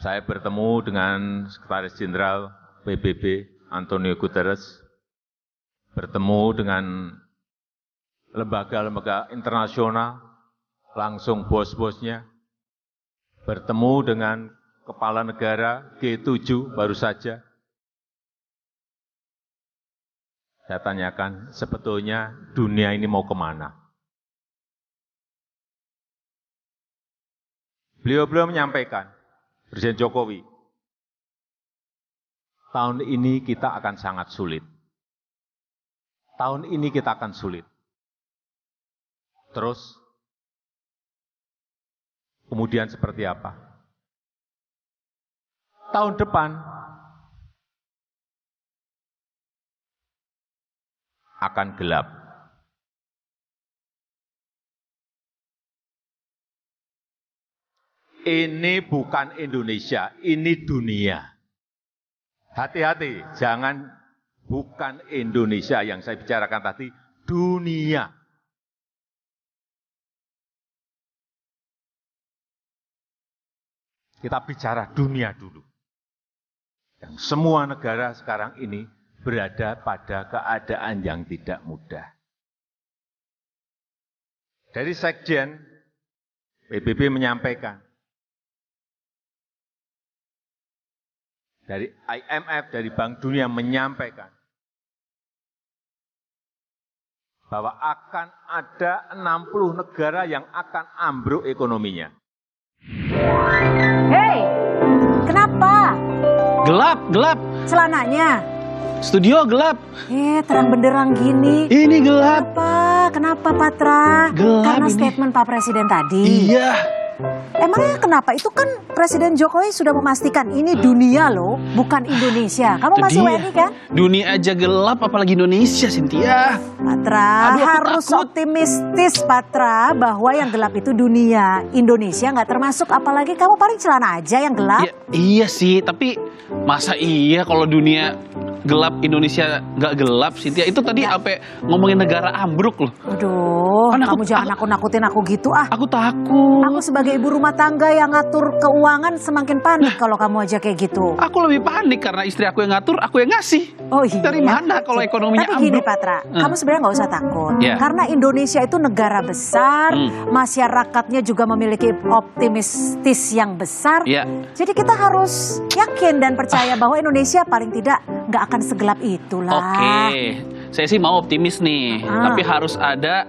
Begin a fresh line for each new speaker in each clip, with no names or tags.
Saya bertemu dengan Sekretaris Jenderal PBB Antonio Guterres, bertemu dengan lembaga-lembaga internasional, langsung bos-bosnya, bertemu dengan kepala negara G7 baru saja. Saya tanyakan, sebetulnya dunia ini mau kemana? Beliau menyampaikan, Presiden Jokowi, tahun ini kita akan sangat sulit. Tahun ini kita akan sulit. Terus, kemudian seperti apa? Tahun depan akan gelap. Ini bukan Indonesia, ini dunia. Hati-hati, jangan bukan Indonesia yang saya bicarakan tadi, dunia. Kita bicara dunia dulu. Yang semua negara sekarang ini berada pada keadaan yang tidak mudah. Dari Sekjen, PBB menyampaikan, dari IMF, dari Bank Dunia menyampaikan, bahwa akan ada 60 negara yang akan ambruk ekonominya.
Hei, kenapa?
Gelap.
Celananya?
Studio gelap.
Terang benderang gini.
Ini gelap.
Kenapa Patra?
Gelap
Karena
ini.
statement Pak Presiden tadi.
Iya.
Emangnya kenapa? Itu kan Presiden Jokowi sudah memastikan ini dunia loh, bukan Indonesia. Kamu
Itu
masih
dia.
WNI kan?
Dunia aja gelap, apalagi Indonesia, Cynthia.
Patra,
Aduh, aku
harus
takut.
optimistis Patra, bahwa yang gelap itu dunia. Indonesia nggak termasuk, apalagi kamu paling celana aja yang gelap.
Iya sih, tapi masa iya kalau dunia gelap Indonesia nggak gelap, Cynthia? Itu tadi sampai ngomongin negara ambruk loh.
Aduh,
Kan
kamu jangan nakut-nakutin aku gitu ah.
Aku takut.
Aku sebagai ibu rumah tangga yang ngatur keuangan semakin panik kalau kamu aja kayak gitu.
Aku lebih panik karena istri aku yang ngatur, aku yang ngasih.
Oh iya.
Dari mana kalau ekonominya
Tapi gini
ambruk?
Patra, kamu sebenarnya nggak usah takut.
Iya.
Karena Indonesia itu negara besar, masyarakatnya juga memiliki optimistis yang besar.
Iya.
Jadi kita harus yakin dan percaya bahwa Indonesia paling tidak nggak akan segelap itulah.
Oke, saya sih mau optimis nih, tapi harus ada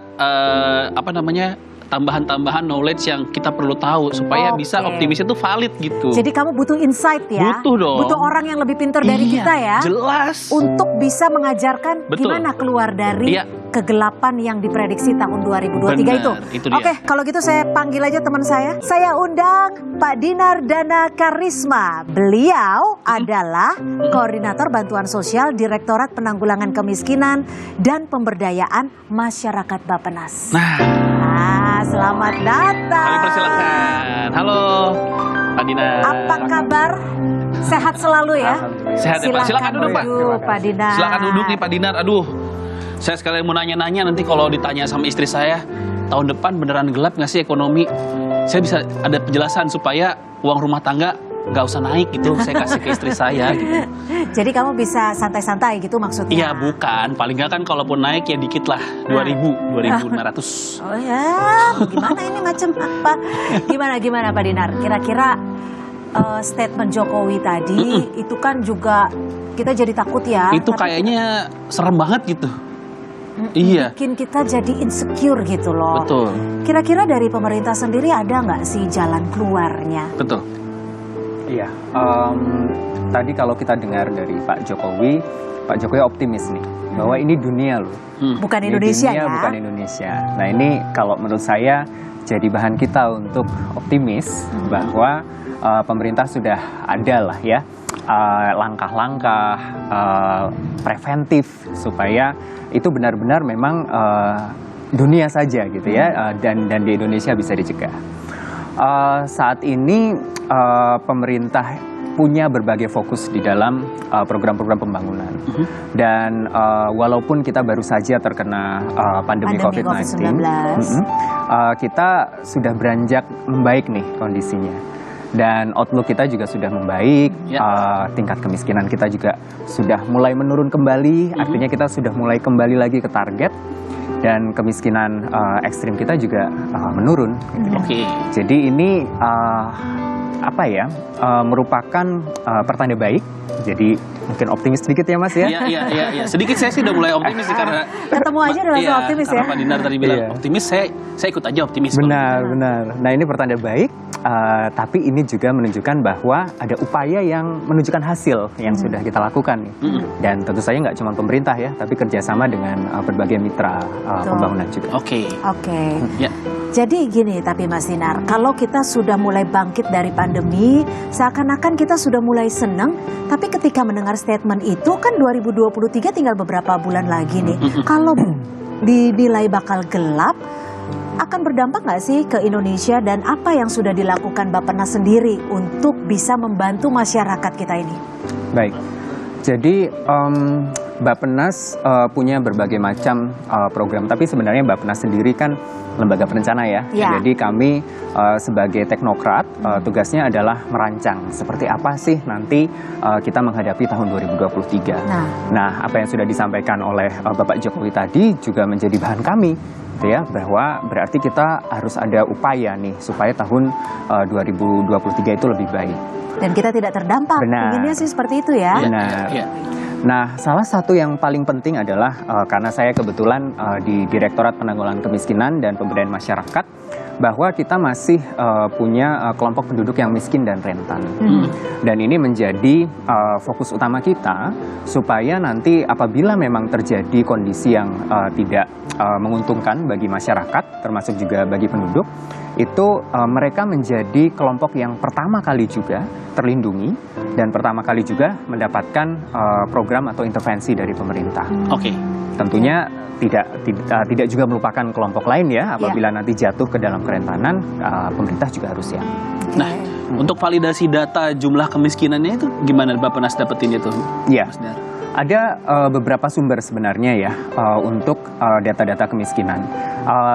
tambahan-tambahan knowledge yang kita perlu tahu supaya bisa
Oke.
optimis itu valid gitu.
Jadi kamu butuh insight ya.
Butuh dong.
Butuh orang yang lebih pintar dari
Iya,
kita ya.
jelas.
Untuk bisa mengajarkan
Betul.
gimana keluar dari
Iya.
kegelapan yang diprediksi tahun 2023
Benar, itu dia.
Oke, kalau gitu saya panggil aja teman saya. Saya undang Pak Dinar Dana Karisma. Beliau adalah Koordinator Bantuan Sosial Direktorat Penanggulangan Kemiskinan dan Pemberdayaan Masyarakat Bappenas.
Nah,
Selamat
kami
datang.
persilakan. Halo, Pak Dinar.
Apa kabar? Sehat selalu ya?
Sehat ya, Pak? Silakan duduk, Pak.
Pak Dinar.
Silakan duduk nih, Pak Dinar. Aduh, saya sekalian mau nanya-nanya nanti kalau ditanya sama istri saya, tahun depan beneran gelap nggak sih ekonomi? Saya bisa ada penjelasan supaya uang rumah tangga nggak usah naik gitu. Saya kasih ke istri saya gitu.
Jadi kamu bisa santai-santai gitu maksudnya?
Iya, bukan. Paling nggak kan kalaupun naik ya dikit lah. 2.500.
Oh ya, gimana ini macam apa? Gimana Pak Dinar? Kira-kira statement Jokowi tadi itu kan juga kita jadi takut ya.
Itu
tapi
kayaknya serem banget gitu. Iya.
bikin kita jadi insecure gitu loh.
Betul.
Kira-kira dari pemerintah sendiri ada nggak sih jalan keluarnya?
Betul.
Iya, tadi kalau kita dengar dari Pak Jokowi optimis nih bahwa ini dunia loh.
Bukan
Ini
Indonesia
dunia,
ya?
bukan Indonesia. Nah ini kalau menurut saya jadi bahan kita untuk optimis bahwa pemerintah sudah ada lah ya langkah-langkah preventif supaya itu benar-benar memang dunia saja gitu ya dan di Indonesia bisa dicegah. Saat ini pemerintah punya berbagai fokus di dalam program-program pembangunan dan walaupun kita baru saja terkena pandemi COVID-19, kita sudah beranjak membaik nih kondisinya Dan outlook kita juga sudah membaik, tingkat kemiskinan kita juga sudah mulai menurun kembali, artinya kita sudah mulai kembali lagi ke target, dan kemiskinan ekstrim kita juga menurun.
Oke.
Jadi ini merupakan pertanda baik. Jadi mungkin optimis sedikit ya Mas ya.
Iya. Sedikit saya sih udah mulai optimis sih, karena
ketemu aja udah langsung optimis ya.
Karena Pak Dinar tadi bilang optimis, saya ikut aja optimis.
Benar. Nah ini pertanda baik, tapi ini juga menunjukkan bahwa ada upaya yang menunjukkan hasil yang sudah kita lakukan nih. Dan tentu saja nggak cuma pemerintah ya, tapi kerjasama dengan berbagai mitra pembangunan juga.
Oke. Ya.
Jadi gini tapi Mas Dinar, kalau kita sudah mulai bangkit dari pandemi, seakan-akan kita sudah mulai senang, tapi ketika mendengar statement itu kan 2023 tinggal beberapa bulan lagi nih. Kalau dinilai bakal gelap, akan berdampak nggak sih ke Indonesia, dan apa yang sudah dilakukan Bappenas sendiri untuk bisa membantu masyarakat kita ini? Baik,
jadi Bappenas punya berbagai macam program, tapi sebenarnya Bappenas sendiri kan lembaga perencana ya. Jadi kami sebagai teknokrat tugasnya adalah merancang seperti apa sih nanti kita menghadapi tahun 2023. Nah, apa yang sudah disampaikan oleh Bapak Jokowi tadi juga menjadi bahan kami, gitu ya, bahwa berarti kita harus ada upaya nih supaya tahun 2023 itu lebih baik. Dan kita tidak terdampak. Inginnya sih seperti itu ya. Benar. Nah, salah satu yang paling penting adalah karena saya kebetulan di Direktorat Penanggulangan Kemiskinan dan Pemberdayaan Masyarakat, bahwa kita masih punya kelompok penduduk yang miskin dan rentan. Dan ini menjadi fokus utama kita, supaya nanti apabila memang terjadi kondisi yang tidak menguntungkan bagi masyarakat, termasuk juga bagi penduduk, itu mereka menjadi kelompok yang pertama kali juga terlindungi dan pertama kali juga mendapatkan program atau intervensi dari pemerintah. Tentunya tidak juga melupakan kelompok lain ya, apabila nanti jatuh ke dalam kerentanan, pemerintah juga harus siap.
Nah, untuk validasi data jumlah kemiskinannya itu gimana Bappenas dapetin itu?
Iya. Ada beberapa sumber sebenarnya ya untuk data-data kemiskinan.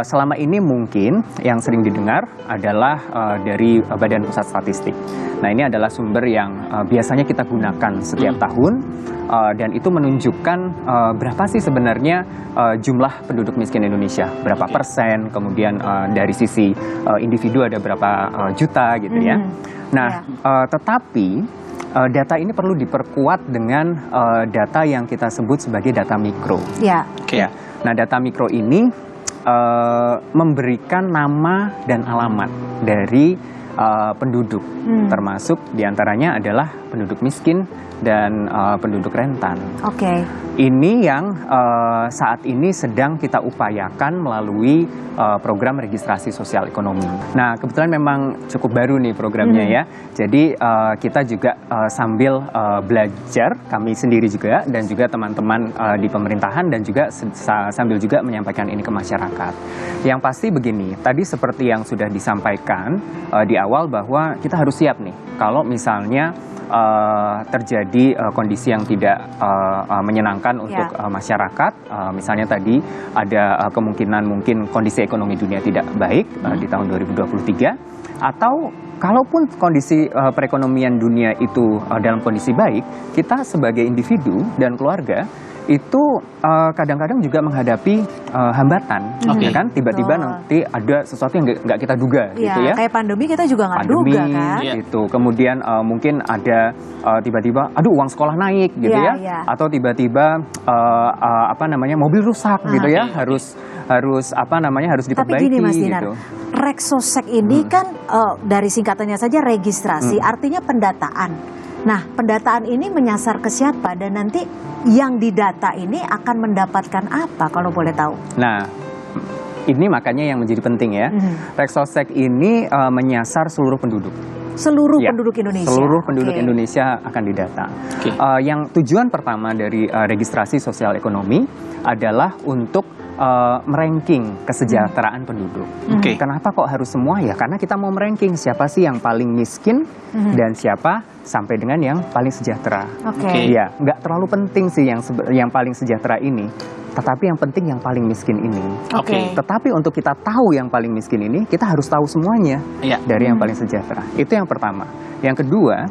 Selama ini mungkin yang sering didengar adalah dari Badan Pusat Statistik. Nah, ini adalah sumber yang biasanya kita gunakan setiap tahun, dan itu menunjukkan berapa sih sebenarnya jumlah penduduk miskin Indonesia, berapa persen, kemudian dari sisi individu ada berapa juta gitu ya. Nah, tetapi data ini perlu diperkuat dengan data yang kita sebut sebagai data mikro. Nah, data mikro ini memberikan nama dan alamat dari penduduk, termasuk diantaranya adalah penduduk miskin dan penduduk rentan. Ini yang saat ini sedang kita upayakan melalui program registrasi sosial ekonomi. Nah, kebetulan memang cukup baru nih programnya ya. Jadi kita juga sambil belajar, kami sendiri juga dan juga teman-teman di pemerintahan, dan juga sambil juga menyampaikan ini ke masyarakat. Yang pasti begini, tadi seperti yang sudah disampaikan di awal, bahwa kita harus siap nih kalau misalnya terjadi kondisi yang tidak menyenangkan untuk masyarakat, misalnya tadi ada kemungkinan mungkin kondisi ekonomi dunia tidak baik di tahun 2023, atau kalaupun kondisi perekonomian dunia itu dalam kondisi baik, kita sebagai individu dan keluarga itu kadang-kadang juga menghadapi hambatan, ya kan? Tiba-tiba nanti ada sesuatu yang nggak kita duga, gitu ya. Kayak pandemi kita juga nggak duga kan? Gitu. Kemudian mungkin ada tiba-tiba, aduh uang sekolah naik, gitu ya. Atau tiba-tiba mobil rusak, gitu ya. Harus diperbaiki. Tapi gini Mas Dinar, gitu. Reksosek ini kan dari singkatannya saja registrasi, artinya pendataan. Nah, pendataan ini menyasar ke siapa, dan nanti yang didata ini akan mendapatkan apa kalau boleh tahu? Nah, ini makanya yang menjadi penting ya. Reksosek ini menyasar seluruh penduduk. Seluruh penduduk Indonesia? Seluruh penduduk Indonesia akan didata. Yang tujuan pertama dari registrasi sosial ekonomi adalah untuk meranking kesejahteraan penduduk. Kenapa kok harus semua ya? Karena kita mau meranking siapa sih yang paling miskin dan siapa sampai dengan yang paling sejahtera. Ya, nggak terlalu penting sih yang paling sejahtera ini. tetapi yang penting yang paling miskin ini.
Oke.
Tetapi untuk kita tahu yang paling miskin ini, kita harus tahu semuanya
Iya.
dari yang paling sejahtera. Itu yang pertama. Yang kedua,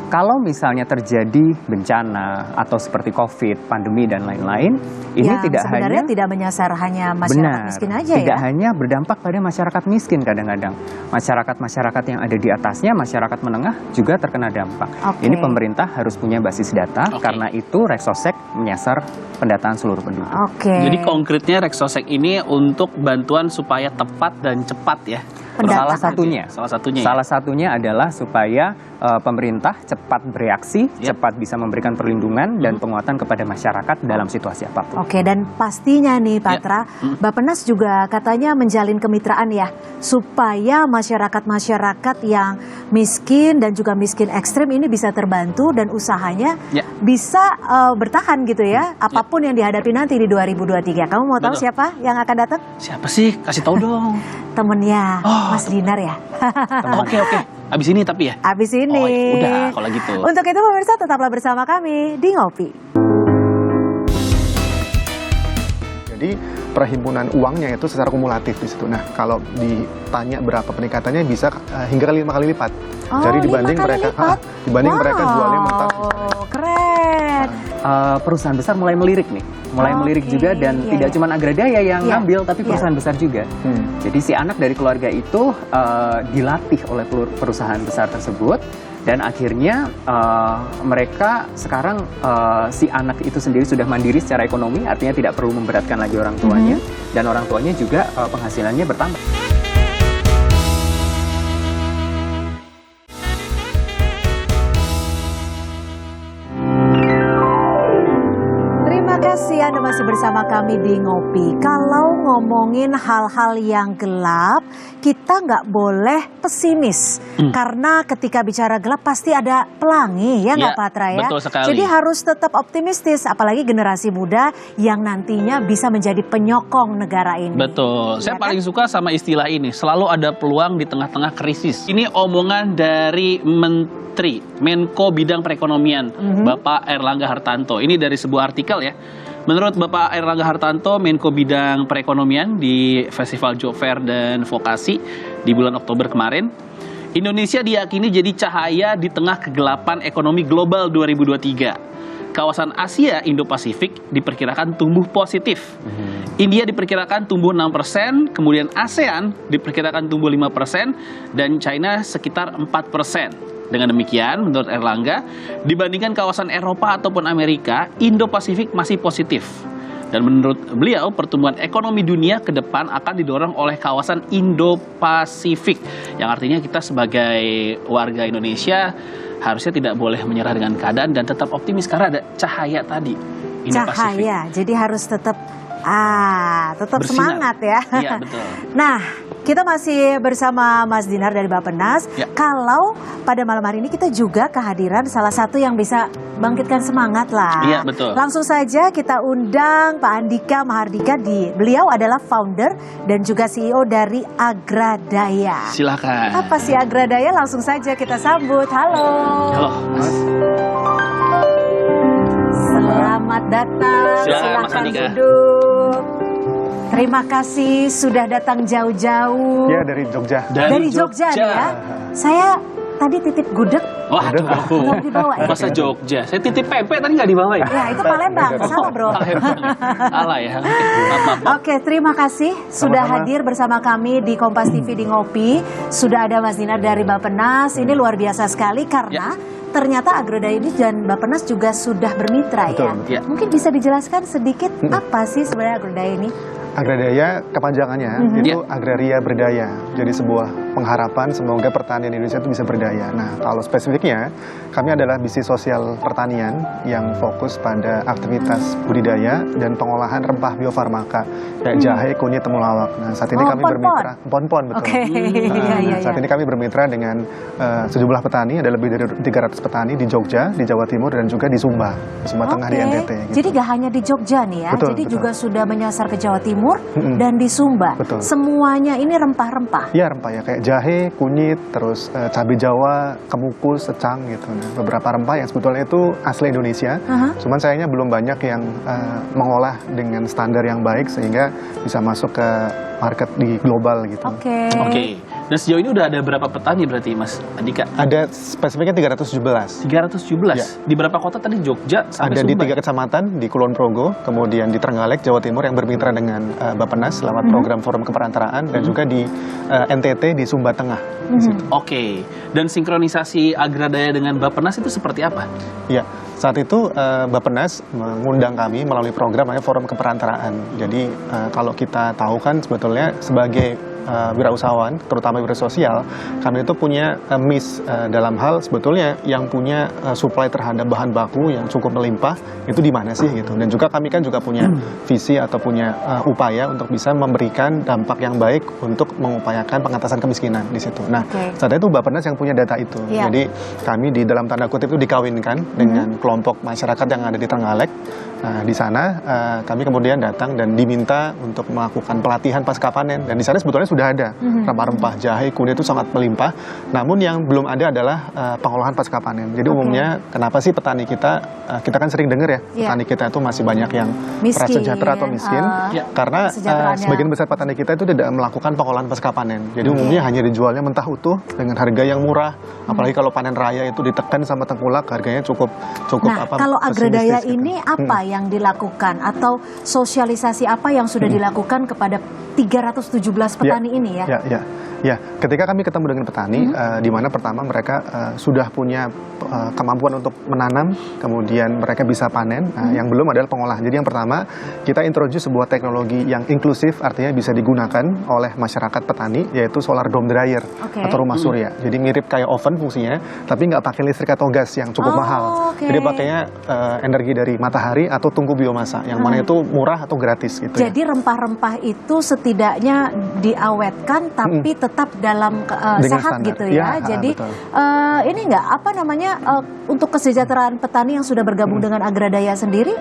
kalau misalnya terjadi bencana atau seperti COVID, pandemi dan lain-lain, ini
Yang
tidak
sebenarnya
hanya
tidak menyasar hanya masyarakat
benar,
miskin aja
tidak
ya.
hanya berdampak pada masyarakat miskin kadang-kadang. Masyarakat yang ada di atasnya, masyarakat menengah juga terkena dampak.
Oke.
Ini pemerintah harus punya basis data,
Oke.
karena itu Rexosek menyasar pendataan seluruh penduduk.
Oke.
Jadi konkretnya Rexosek ini untuk bantuan supaya tepat dan cepat ya.
Pendataan.
Salah satunya.
Salah satunya.
Salah satunya adalah supaya pemerintah cepat bereaksi,
Yap.
cepat bisa memberikan perlindungan dan penguatan kepada masyarakat dalam situasi apapun.
Oke, dan pastinya nih Pak
Ya.
Tra, Bappenas juga katanya menjalin kemitraan ya, supaya masyarakat-masyarakat yang miskin dan juga miskin ekstrim ini bisa terbantu dan usahanya
Ya.
bisa bertahan gitu ya, apapun yang dihadapi nanti di 2023. Kamu mau tahu
Betul.
siapa yang akan datang?
Siapa sih? Kasih tahu dong.
Temennya
Oh.
Mas Dinar ya.
Oke. Abis ini tapi ya.
Abis ini.
Oh, ya udah kalau gitu.
Untuk itu pemirsa tetaplah bersama kami di Ngopi.
Jadi perhimpunan uangnya itu secara kumulatif di situ. Nah, kalau ditanya berapa peningkatannya bisa hingga 5 kali lipat.
Oh,
Jadi
5
dibanding
kali
mereka
lipat?
dibanding mereka jualnya mentah.
Keren.
Perusahaan besar mulai melirik nih, melirik
Oke,
juga dan
iya,
tidak
iya.
cuma Agradaya yang
Iya,
ngambil, tapi
iya.
perusahaan besar juga. Jadi si anak dari keluarga itu dilatih oleh perusahaan besar tersebut dan akhirnya mereka sekarang si anak itu sendiri sudah mandiri secara ekonomi, artinya tidak perlu memberatkan lagi orang tuanya dan orang tuanya juga penghasilannya bertambah.
Terima kasih Anda masih bersama kami di Ngopi. Kalau ngomongin hal-hal yang gelap, kita nggak boleh pesimis. Karena ketika bicara gelap pasti ada pelangi, ya nggak
Ya,
Patra ya?
betul sekali.
Jadi harus tetap optimistis, apalagi generasi muda yang nantinya bisa menjadi penyokong negara ini.
Betul. Saya
Ya kan?
paling suka sama istilah ini. Selalu ada peluang di tengah-tengah krisis. Ini omongan dari Menko Bidang Perekonomian, Bapak Airlangga Hartarto. Ini dari sebuah artikel ya. Menurut Bapak Airlangga Hartarto, Menko Bidang Perekonomian di Festival Job Fair dan Vokasi di bulan Oktober kemarin, Indonesia diyakini jadi cahaya di tengah kegelapan ekonomi global 2023. Kawasan Asia Indo-Pasifik diperkirakan tumbuh positif. India diperkirakan tumbuh 6%, kemudian ASEAN diperkirakan tumbuh 5%, dan China sekitar 4%. Dengan demikian, menurut Airlangga, dibandingkan kawasan Eropa ataupun Amerika, Indo-Pasifik masih positif. Dan menurut beliau, pertumbuhan ekonomi dunia ke depan akan didorong oleh kawasan Indo-Pasifik. Yang artinya kita sebagai warga Indonesia harusnya tidak boleh menyerah dengan keadaan dan tetap optimis karena ada cahaya tadi. Indo-Pasifik.
Cahaya, jadi harus tetap tetap
Bersinar.
semangat ya.
Iya, betul.
Nah, kita masih bersama Mas Dinar dari Bappenas.
Ya.
Kalau pada malam hari ini kita juga kehadiran salah satu yang bisa bangkitkan semangat lah.
Iya, betul.
Langsung saja kita undang Pak Andika Mahardika. Beliau adalah founder dan juga CEO dari Agradaya.
Silakan.
Apa sih Agradaya? Langsung saja kita sambut. Halo.
Halo, Mas.
Selamat datang.
Silakan, Mas
Silakan
Andika.
duduk. Terima kasih sudah datang jauh-jauh.
Ya, dari Jogja.
Dari Jogja nih ya. Saya tadi titip gudeg.
Waduh,
Mau dibawa ya?
masa Jogja? Saya titip pempek tadi nggak dibawa ya?
Ya, itu Palembang. Sama, Bro.
Salah ya. Maaf.
Oke, terima kasih sudah
Sama-sama.
hadir bersama kami di Kompas TV di Ngopi. Sudah ada Mas Dinar dari Bappenas. Ini luar biasa sekali karena ternyata Agradaya ini dan Bappenas juga sudah bermitra
Betul,
ya.
betul.
Ya.
Mungkin bisa dijelaskan sedikit apa sih sebenarnya Agradaya ini?
Agradaya kepanjangannya itu agraria berdaya. Jadi sebuah pengharapan semoga pertanian Indonesia itu bisa berdaya. Nah, kalau spesifiknya kami adalah bisnis sosial pertanian yang fokus pada aktivitas budidaya dan pengolahan rempah biofarmaka kayak jahe, kunyit, temulawak. Nah, saat ini kami
pon-pon.
bermitra pon-pon betul.
Oke, iya.
Saat ini kami bermitra dengan sejumlah petani, ada lebih dari 300 petani di Jogja, di Jawa Timur dan juga di Sumba Tengah di NTT. Gitu.
Jadi gak hanya di Jogja nih ya,
Betul,
jadi
betul.
juga sudah menyasar ke Jawa Timur dan di Sumba.
Betul.
Semuanya ini rempah-rempah.
Iya rempah ya, kayak jahe, kunyit, terus cabai Jawa, kemukus, secang gitu. Nah, beberapa rempah yang sebetulnya itu asli Indonesia, cuman sayangnya belum banyak yang mengolah dengan standar yang baik sehingga bisa masuk ke market di global gitu.
Oke. Dan sejauh ini udah ada berapa petani berarti Mas Andika?
Ada spesifiknya 317.
317?
Ya.
Di berapa kota tadi? Jogja sampai
Ada di
Sumbar?
3 kecamatan, di Kulon Progo, kemudian di Trenggalek, Jawa Timur yang bermitra dengan Bappenas lewat program Forum Keperantaraan, dan juga di NTT di Sumba Tengah. Di situ.
Oke. Dan sinkronisasi Agradaya dengan Bappenas itu seperti apa?
Ya, saat itu Bappenas mengundang kami melalui program namanya Forum Keperantaraan. Jadi kalau kita tahu kan sebetulnya sebagai wirausahawan, terutama wira sosial, kami itu punya miss dalam hal sebetulnya yang punya supply terhadap bahan baku yang cukup melimpah itu di mana sih gitu. Dan juga kami kan juga punya visi atau punya upaya untuk bisa memberikan dampak yang baik untuk mengupayakan pengatasan kemiskinan di situ. Nah, saat itu Bappenas yang punya data itu. Jadi kami di dalam tanda kutip itu dikawinkan dengan kelompok masyarakat yang ada di Trenggalek. Nah, di sana kami kemudian datang dan diminta untuk melakukan pelatihan pasca panen, dan di sana sebetulnya sudah ada rempah-rempah, jahe, kunyit itu sangat melimpah. Namun yang belum ada adalah pengolahan pasca panen. Jadi umumnya kenapa sih petani kita kan sering dengar ya, petani kita itu masih banyak yang prasejahtera atau miskin, karena sebagian besar petani kita itu tidak melakukan pengolahan pasca panen. Jadi umumnya hanya dijualnya mentah utuh dengan harga yang murah. Apalagi kalau panen raya itu ditekan sama tengkulak, harganya cukup
Nah, kalau Agradaya ini apa yang dilakukan atau sosialisasi apa yang sudah dilakukan kepada 317 petani ini ya?
Ya, ketika kami ketemu dengan petani, di mana pertama mereka sudah punya kemampuan untuk menanam, kemudian mereka bisa panen. Nah, yang belum adalah pengolahan. Jadi yang pertama kita introduce sebuah teknologi yang inklusif, artinya bisa digunakan oleh masyarakat petani, yaitu solar dome dryer atau rumah surya. Jadi mirip kayak oven fungsinya, tapi nggak pakai listrik atau gas yang cukup mahal. Jadi pakainya energi dari matahari atau tungku biomasa, yang mana itu murah atau gratis gitu.
Jadi rempah-rempah itu setidaknya diawetkan tapi tetap dalam sehat
standar.
gitu ya. Jadi ini enggak apa namanya untuk kesejahteraan petani yang sudah bergabung dengan Agradaya sendiri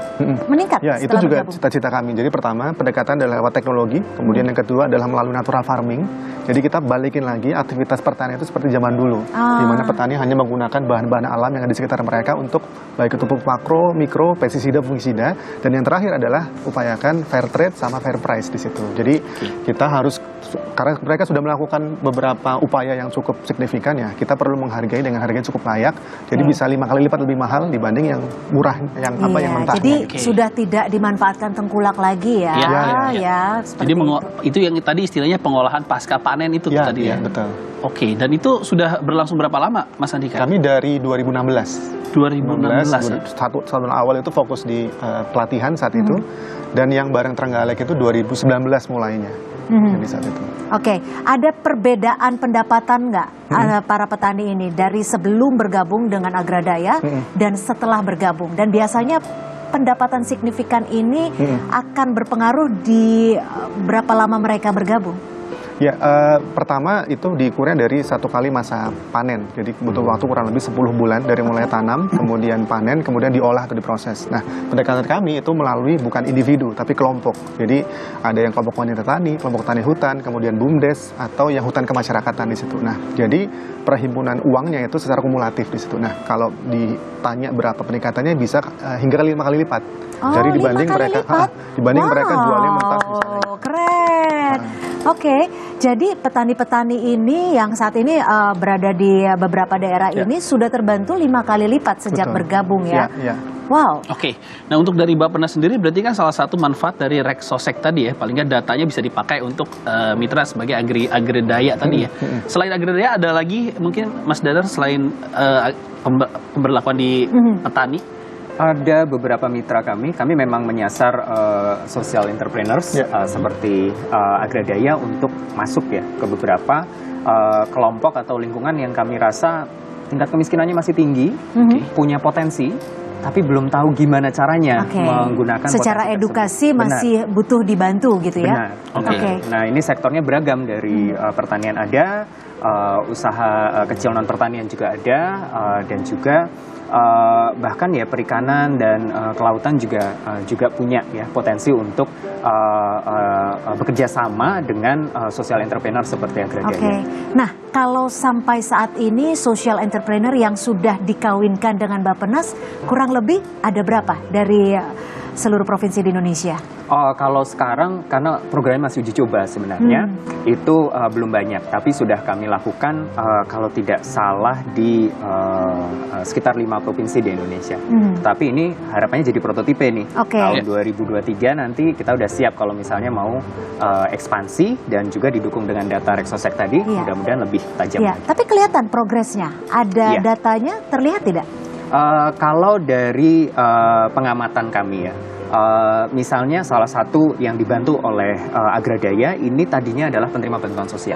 meningkat.
Ya, itu juga cita-cita kami. Jadi pertama pendekatan adalah lewat teknologi, kemudian yang kedua adalah melalui natural farming. Jadi kita balikin lagi aktivitas pertanian itu seperti zaman dulu, di mana petani hanya menggunakan bahan-bahan alam yang ada di sekitar mereka untuk baik itu pupuk makro, mikro, pestisida, fungisida, dan yang terakhir adalah upayakan fair trade sama fair price di situ. Jadi kita harus, karena mereka sudah melakukan beberapa upaya yang cukup signifikan ya, kita perlu menghargai dengan harga yang cukup layak. Jadi bisa 5 kali lipat lebih mahal dibanding yang murah, yang yang mentah.
Jadi sudah tidak dimanfaatkan tengkulak lagi ya.
Jadi itu yang tadi istilahnya pengolahan pasca panen itu tadi ya.
Betul.
Oke, dan itu sudah berlangsung berapa lama, Mas Andika?
Kami dari 2016.
2016.
Satu tahun awal itu fokus di pelatihan saat itu, dan yang bareng Trenggalek itu 2019 mulainya. Jadi saat itu.
Oke, ada perbedaan pendapatan nggak para petani ini dari sebelum bergabung dengan Agradaya dan setelah bergabung? Dan biasanya pendapatan signifikan ini akan berpengaruh di berapa lama mereka bergabung?
Ya, pertama itu diukurnya dari 1 kali masa panen. Jadi butuh waktu kurang lebih 10 bulan dari mulai tanam, kemudian panen, kemudian diolah atau diproses. Nah, pendekatan kami itu melalui bukan individu, tapi kelompok. Jadi ada yang kelompok wanita tani, kelompok tani hutan, kemudian BUMDes, atau yang hutan kemasyarakatan di situ. Nah, jadi perhimpunan uangnya itu secara kumulatif di situ. Nah, kalau ditanya berapa peningkatannya bisa hingga 5 kali lipat. Jadi dibanding mereka jualnya mentah misalnya.
Keren. Oke, jadi petani-petani ini yang saat ini berada di beberapa daerah ini sudah terbantu 5 kali lipat sejak bergabung ya. Wow.
Oke, nah untuk dari Bappenas sendiri berarti kan salah satu manfaat dari Reksosek tadi ya, paling nggak datanya bisa dipakai untuk mitra sebagai Agradaya tadi ya. Selain Agradaya ada lagi mungkin Mas Dadar selain pemberlakuan di petani?
Ada beberapa mitra kami memang menyasar social entrepreneurs seperti Agradaya untuk masuk ya ke beberapa kelompok atau lingkungan yang kami rasa tingkat kemiskinannya masih tinggi, punya potensi, tapi belum tahu gimana caranya menggunakan
secara edukasi masih butuh dibantu gitu ya.
Benar. Nah, ini sektornya beragam dari pertanian ada, usaha kecil non pertanian juga ada, dan juga bahkan ya perikanan dan kelautan juga punya ya potensi untuk bekerja sama dengan social entrepreneur seperti Agradaya.
Oke. Nah, kalau sampai saat ini social entrepreneur yang sudah dikawinkan dengan Bappenas kurang lebih ada berapa dari seluruh provinsi di Indonesia?
Kalau sekarang karena programnya masih uji coba sebenarnya itu belum banyak, tapi sudah kami lakukan kalau tidak salah di sekitar 5 provinsi di Indonesia. Tapi ini harapannya jadi prototipe nih. Tahun 2023 nanti kita udah siap kalau misalnya mau ekspansi dan juga didukung dengan data Rexosec tadi, mudah-mudahan lebih tajam.
Iya, tapi kelihatan progresnya. Ada datanya terlihat tidak?
Kalau dari pengamatan kami ya, misalnya salah satu yang dibantu oleh Agradaya ini tadinya adalah penerima bantuan sosial.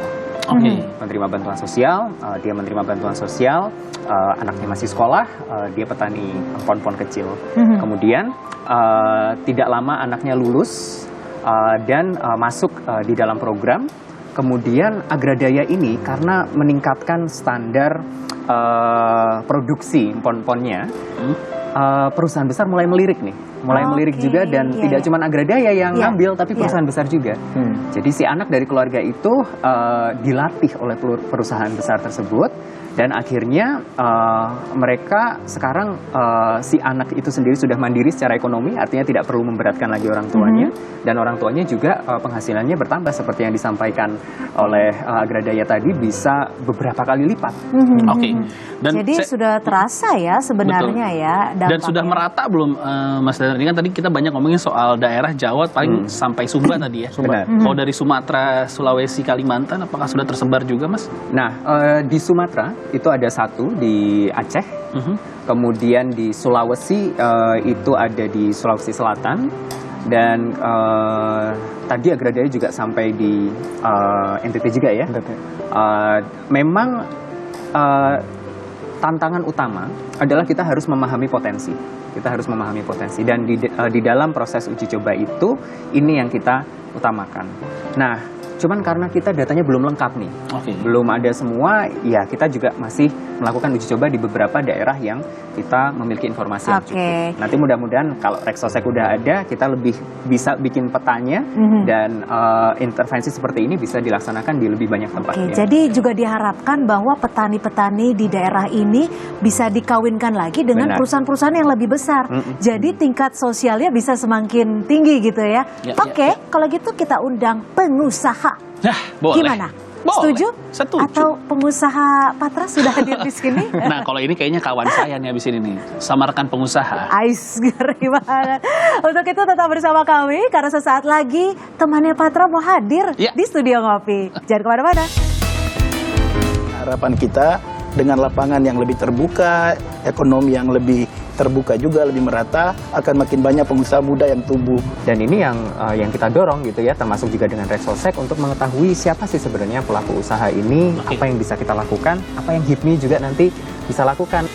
Penerima bantuan sosial, dia menerima bantuan sosial, anaknya masih sekolah, dia petani pohon-pohon kecil. Kemudian tidak lama anaknya lulus dan masuk di dalam program. Kemudian Agradaya ini karena meningkatkan standar produksi pohon-pohonnya, perusahaan besar mulai melirik nih, melirik juga dan tidak cuma Agradaya yang ngambil, tapi perusahaan besar juga. Jadi si anak dari keluarga itu dilatih oleh perusahaan besar tersebut dan akhirnya mereka sekarang si anak itu sendiri sudah mandiri secara ekonomi, artinya tidak perlu memberatkan lagi orang tuanya dan orang tuanya juga penghasilannya bertambah seperti yang disampaikan oleh Agradaya tadi bisa beberapa kali lipat.
Dan
jadi sudah terasa ya sebenarnya ya dampaknya.
Dan sudah merata belum Mas Danar? Ini kan tadi kita banyak ngomongin soal daerah Jawa paling sampai Sumba tadi ya. Kalau dari Sumatera, Sulawesi, Kalimantan apakah sudah tersebar juga Mas?
Nah, di Sumatera itu ada satu di Aceh, kemudian di Sulawesi itu ada di Sulawesi Selatan, dan tadi Agradaya juga sampai di NTT juga ya. Memang tantangan utama adalah kita harus memahami potensi. Dan di dalam proses uji coba itu ini yang kita utamakan. Nah, cuman karena kita datanya belum lengkap nih, belum ada semua, ya kita juga masih melakukan uji coba di beberapa daerah yang kita memiliki informasi yang cukup. Nanti mudah-mudahan kalau Rexosec udah ada, kita lebih bisa bikin petanya dan intervensi seperti ini bisa dilaksanakan di lebih banyak tempat.
Jadi juga diharapkan bahwa petani-petani di daerah ini bisa dikawinkan lagi dengan perusahaan-perusahaan yang lebih besar. Jadi tingkat sosialnya bisa semakin tinggi gitu ya. Kalau gitu kita undang pengusaha.
Boleh.
Gimana?
Boleh.
Setuju? Atau pengusaha Patra sudah hadir di sini?
Nah, kalau ini kayaknya kawan saya nih abis ini nih, sama rekan pengusaha.
Ais, ngeri banget. Untuk itu tetap bersama kami, karena sesaat lagi temannya Patra mau hadir di Studio Ngopi. Jangan kemana-mana.
Harapan kita dengan lapangan yang lebih terbuka, ekonomi yang lebih terbuka juga, lebih merata, akan makin banyak pengusaha muda yang tumbuh.
Dan ini yang kita dorong gitu ya, termasuk juga dengan Rexosec untuk mengetahui siapa sih sebenarnya pelaku usaha ini, apa yang bisa kita lakukan, apa yang HIPMI juga nanti bisa lakukan.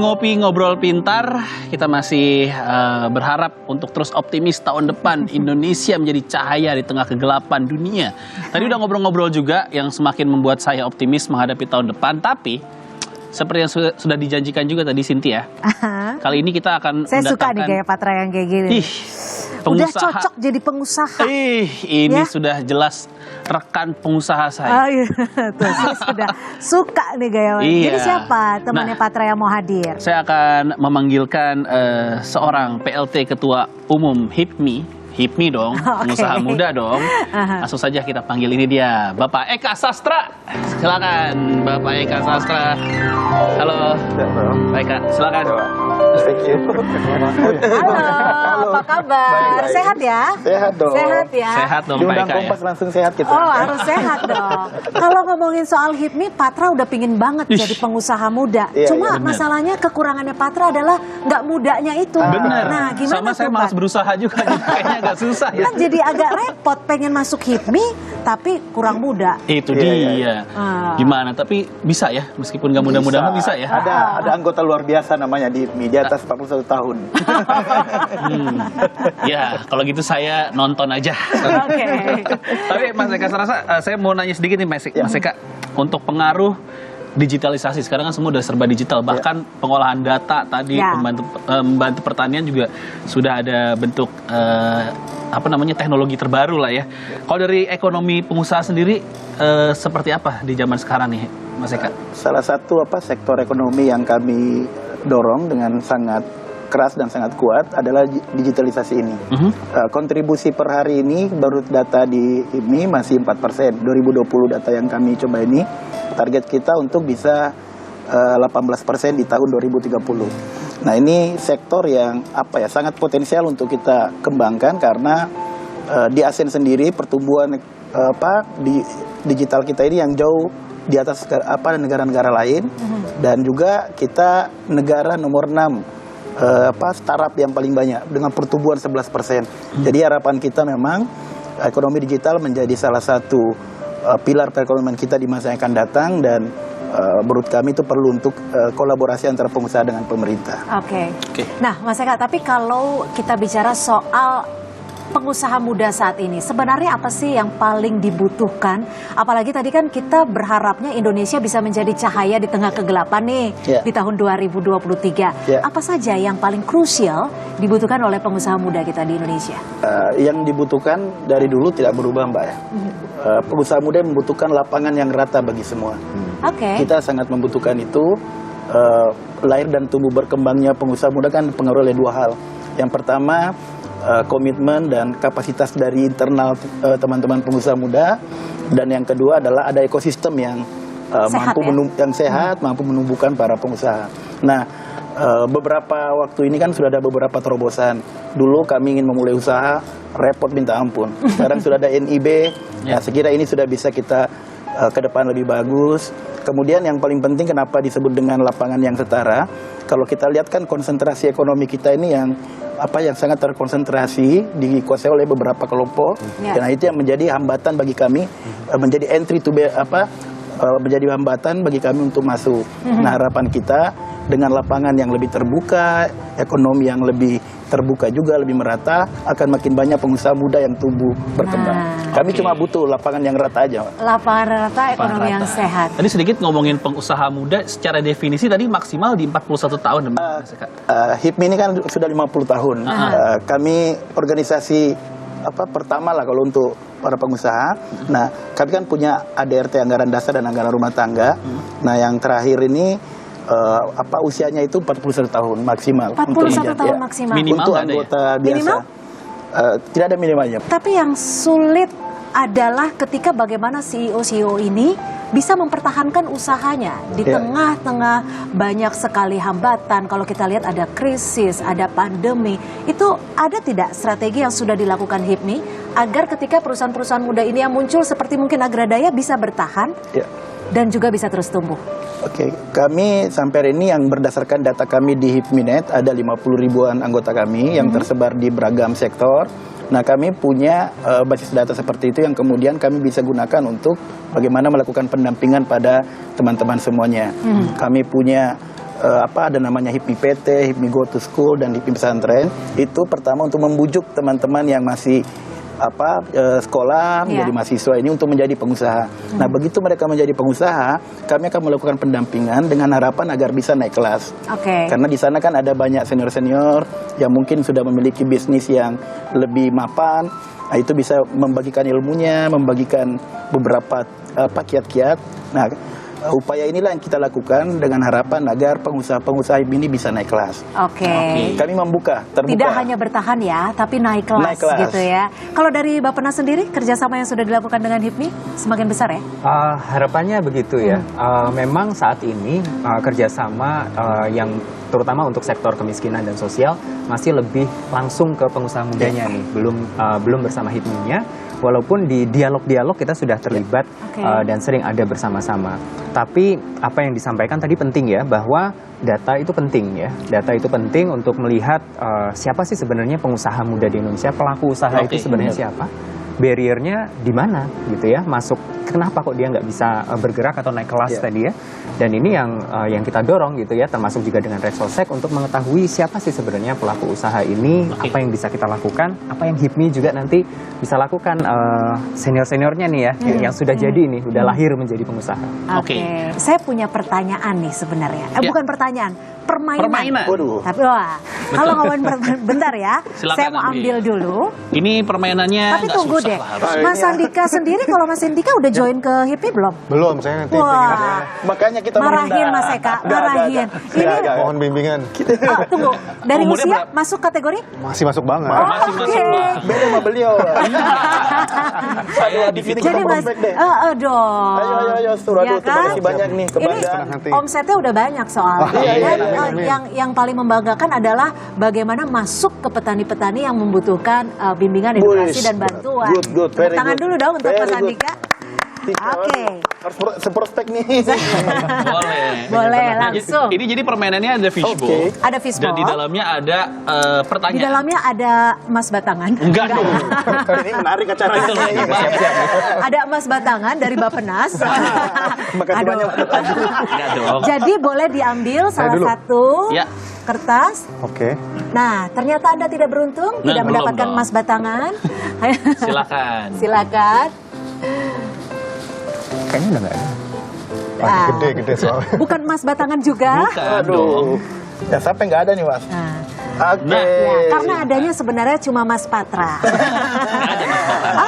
Ngopi Ngobrol Pintar, kita masih berharap untuk terus optimis tahun depan Indonesia menjadi cahaya di tengah kegelapan dunia. Tadi udah ngobrol-ngobrol juga yang semakin membuat saya optimis menghadapi tahun depan, tapi seperti yang sudah dijanjikan juga tadi Cynthia, kali ini kita akan
saya suka nih kayak Patra yang kayak gini. Udah cocok jadi pengusaha.
Ini sudah jelas rekan pengusaha saya.
Tuh, saya sudah suka nih gaya. Jadi siapa temannya Patra yang mau hadir?
Saya akan memanggilkan seorang PLT Ketua Umum HIPMI dong, pengusaha muda dong. Langsung saja kita panggil, ini dia, Bapak Eka Sastra. Silakan, Bapak Eka Sastra. Halo, Pak Eka, silakan.
Thank you.
Halo, apa kabar? Sehat ya?
Sehat dong.
Sehat ya?
Sehat dong, Pak
Diundang
Eka
Kompas
ya?
langsung sehat kita.
Oh, harus sehat dong. Kalau ngomongin soal HIPMI, Patra udah pingin banget jadi pengusaha muda. Cuma masalahnya kekurangannya Patra adalah nggak mudanya itu.
Bener.
Nah, gimana
sama saya malas berusaha juga, kayaknya agak susah ya.
Kan jadi agak repot pengen masuk HIPMI tapi kurang muda.
Itu dia. Gimana? Tapi bisa ya, meskipun nggak mudah-mudahan bisa ya.
Ada anggota luar biasa namanya di media, atas 41 tahun.
Ya, kalau gitu saya nonton aja.
Oke.
Tapi Mas Eka, saya mau nanya sedikit nih Mas Eka, untuk pengaruh digitalisasi sekarang kan semua udah serba digital, bahkan pengolahan data tadi membantu pertanian juga sudah ada bentuk teknologi terbaru lah ya. Kalau dari ekonomi pengusaha sendiri seperti apa di zaman sekarang nih Mas Eka?
Salah satu sektor ekonomi yang kami dorong dengan sangat keras dan sangat kuat adalah digitalisasi ini. Kontribusi per hari ini baru data di IPMI masih 4%. 2020 data yang kami coba ini, target kita untuk bisa 18% di tahun 2030. Nah, ini sektor yang sangat potensial untuk kita kembangkan karena di ASEAN sendiri pertumbuhan di digital kita ini yang jauh di atas negara-negara lain, dan juga kita negara nomor 6 startup yang paling banyak dengan pertumbuhan 11%. Jadi harapan kita memang ekonomi digital menjadi salah satu pilar perekonomian kita di masa yang akan datang, dan menurut kami itu perlu untuk kolaborasi antara pengusaha dengan pemerintah.
Oke. Nah, Mas Eka, tapi kalau kita bicara soal pengusaha muda saat ini, sebenarnya apa sih yang paling dibutuhkan? Apalagi tadi kan kita berharapnya Indonesia bisa menjadi cahaya di tengah kegelapan nih di tahun 2023. Apa saja yang paling krusial dibutuhkan oleh pengusaha muda kita di Indonesia?
Yang dibutuhkan dari dulu tidak berubah, Mbak ya. Pengusaha muda membutuhkan lapangan yang rata bagi semua. Kita sangat membutuhkan itu. Lahir dan tumbuh berkembangnya pengusaha muda kan pengaruh oleh dua hal. Yang pertama, komitmen dan kapasitas dari internal teman-teman pengusaha muda, dan yang kedua adalah ada ekosistem yang sehat, mampu menumbuhkan para pengusaha. Nah, beberapa waktu ini kan sudah ada beberapa terobosan. Dulu kami ingin memulai usaha, repot minta ampun. Sekarang sudah ada NIB. Nah, sekira ini sudah bisa kita ke depan lebih bagus. Kemudian yang paling penting kenapa disebut dengan lapangan yang setara? Kalau kita lihat kan konsentrasi ekonomi kita ini yang sangat terkonsentrasi, dikuasai oleh beberapa kelompok. Nah, itu yang menjadi hambatan bagi kami, menjadi entry to menjadi hambatan bagi kami untuk masuk. Nah, harapan kita dengan lapangan yang lebih terbuka, ekonomi yang lebih terbuka juga, lebih merata, akan makin banyak pengusaha muda yang tumbuh berkembang. Kami cuma butuh lapangan yang rata aja.
Lapangan rata, ekonomi yang sehat.
Tadi sedikit ngomongin pengusaha muda, secara definisi tadi maksimal di 41 tahun.
HIPMI ini kan sudah 50 tahun. Kami organisasi pertama lah kalau untuk para pengusaha. Nah, kami kan punya ADRT, anggaran dasar dan anggaran rumah tangga. Nah, yang terakhir ini usianya itu 41 tahun maksimal.
41 tahun maksimal.
Minimal
untuk anggota biasa.
Minimal?
Tidak ada minimalnya.
Tapi yang sulit adalah ketika bagaimana CEO ini bisa mempertahankan usahanya di tengah-tengah banyak sekali hambatan. Kalau kita lihat ada krisis, ada pandemi, itu ada tidak strategi yang sudah dilakukan HIPMI agar ketika perusahaan-perusahaan muda ini yang muncul seperti mungkin Agradaya bisa bertahan dan juga bisa terus tumbuh?
Kami sampai hari ini yang berdasarkan data kami di HIPMINet ada 50 ribuan anggota kami yang tersebar di beragam sektor. Nah, kami punya basis data seperti itu yang kemudian kami bisa gunakan untuk bagaimana melakukan pendampingan pada teman-teman semuanya. Kami punya ada namanya HIPMI PT, HIPMI Go to School, dan HIPMI Pesantren. Itu pertama untuk membujuk teman-teman yang masih sekolah menjadi mahasiswa ini untuk menjadi pengusaha. Nah, begitu mereka menjadi pengusaha, kami akan melakukan pendampingan dengan harapan agar bisa naik kelas. Karena di sana kan ada banyak senior-senior yang mungkin sudah memiliki bisnis yang lebih mapan. Nah, itu bisa membagikan ilmunya, membagikan beberapa kiat-kiat. Nah, upaya inilah yang kita lakukan dengan harapan agar pengusaha-pengusaha ini bisa naik kelas. Kami terbuka.
Tidak hanya bertahan ya, tapi naik kelas gitu ya. Kalau dari Bappenas sendiri, kerjasama yang sudah dilakukan dengan HIPMI semakin besar ya?
Harapannya begitu ya. Memang saat ini kerjasama yang terutama untuk sektor kemiskinan dan sosial masih lebih langsung ke pengusaha mudanya nih, belum bersama HIPMI-nya. Walaupun di dialog-dialog kita sudah terlibat dan sering ada bersama-sama. Tapi apa yang disampaikan tadi penting ya, bahwa data itu penting ya. Data itu penting untuk melihat siapa sih sebenarnya pengusaha muda di Indonesia, pelaku usaha itu sebenarnya siapa. barriernya di mana gitu ya, masuk kenapa kok dia nggak bisa bergerak atau naik kelas tadi ya. Dan ini yang kita dorong gitu ya, termasuk juga dengan Resolsek untuk mengetahui siapa sih sebenarnya pelaku usaha ini, apa yang bisa kita lakukan, apa yang HIPMI juga nanti bisa lakukan, senior-seniornya nih ya, yang sudah jadi ini, udah lahir menjadi pengusaha.
Oke. Saya punya pertanyaan nih sebenarnya. Bukan pertanyaan, permainan.
Waduh.
Tapi kalau ngomongin bentar ya,
Silakan,
saya mau ambil dulu.
Ini permainannya
Tapi
nggak
tunggu
susah
deh,
lah harusnya.
Mas Andika sendiri, kalau Mas Andika udah join ke HIPMI belum?
Belum, saya nanti pengen ada.
Wah,
Makanya kita
marahin Mas Eka, marahin. Ini
Mohon bimbingan.
tunggu, dari
Umurnya
usia
berapa?
masuk kategori?
Masih masuk banget.
Masih masuk, Pak.
beda sama beliau.
Saya
di sini
Jadi
kita
Mas,
prospek deh.
dong.
Ayo, suruh
Ya
aduh, terima
kan?
kasih banyak nih
Ini
kebanggaan.
nanti.
omsetnya udah banyak soalnya.
Iya, iya,
Dan,
iya,
yang paling membanggakan adalah bagaimana masuk ke petani-petani yang membutuhkan bimbingan, edukasi
Wih,
dan bantuan.
good,
Tepuk
very
tangan
good.
dulu dong untuk
Very
Mas
good.
Andika. Oke.
Harus seprospek nih.
Boleh.
Boleh
Nah,
langsung.
Ini jadi permainannya ada fishbowl.
Oke.
Ada fishbowl.
Dan di dalamnya ada
Di
pertanyaan.
dalamnya ada emas batangan.
Enggak dong.
Ini menarik acaranya.
Itu lagi, Pak.
Ada emas batangan dari Bappenas.
Makasih
Aduh.
banyak.
Enggak dong.
Jadi boleh diambil salah
dulu.
satu
Ya.
kertas.
Oke.
Nah, ternyata Anda tidak beruntung,
Nah,
tidak
belum
mendapatkan
dong.
emas batangan.
Silakan.
Silakan.
Kayaknya udah nggak ada.
Ah.
Gede soalnya.
Bukan emas batangan juga.
Bukan dong.
Ya sampai nggak ada nih mas.
Nah,
Oke.
Nah.
ya, karena adanya sebenarnya cuma Mas Patra.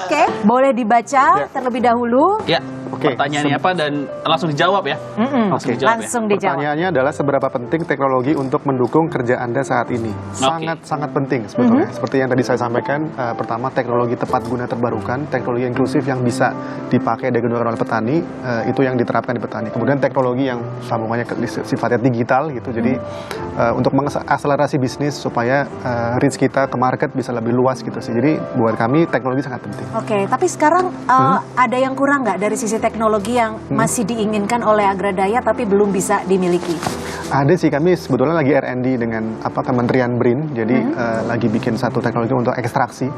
Oke, boleh dibaca terlebih dahulu.
Ya.
Oke,
Pertanyaannya apa dan langsung dijawab ya.
Oke.
Langsung dijawab.
Pertanyaannya adalah seberapa penting teknologi untuk mendukung kerja Anda saat ini? Sangat penting sebetulnya. Seperti yang tadi saya sampaikan, pertama teknologi tepat guna terbarukan, teknologi inklusif yang bisa dipakai dan digunakan oleh petani, itu yang diterapkan di petani. Kemudian teknologi yang sambungannya sifatnya digital gitu. Jadi untuk mengakselerasi bisnis supaya reach kita ke market bisa lebih luas gitu sih. Jadi buat kami teknologi sangat penting.
Oke, tapi sekarang ada yang kurang nggak dari sisi teknologi yang masih diinginkan oleh Agradaya tapi belum bisa dimiliki?
Ada sih, kami sebetulnya lagi R&D dengan Kementerian BRIN, jadi lagi bikin satu teknologi untuk ekstraksi,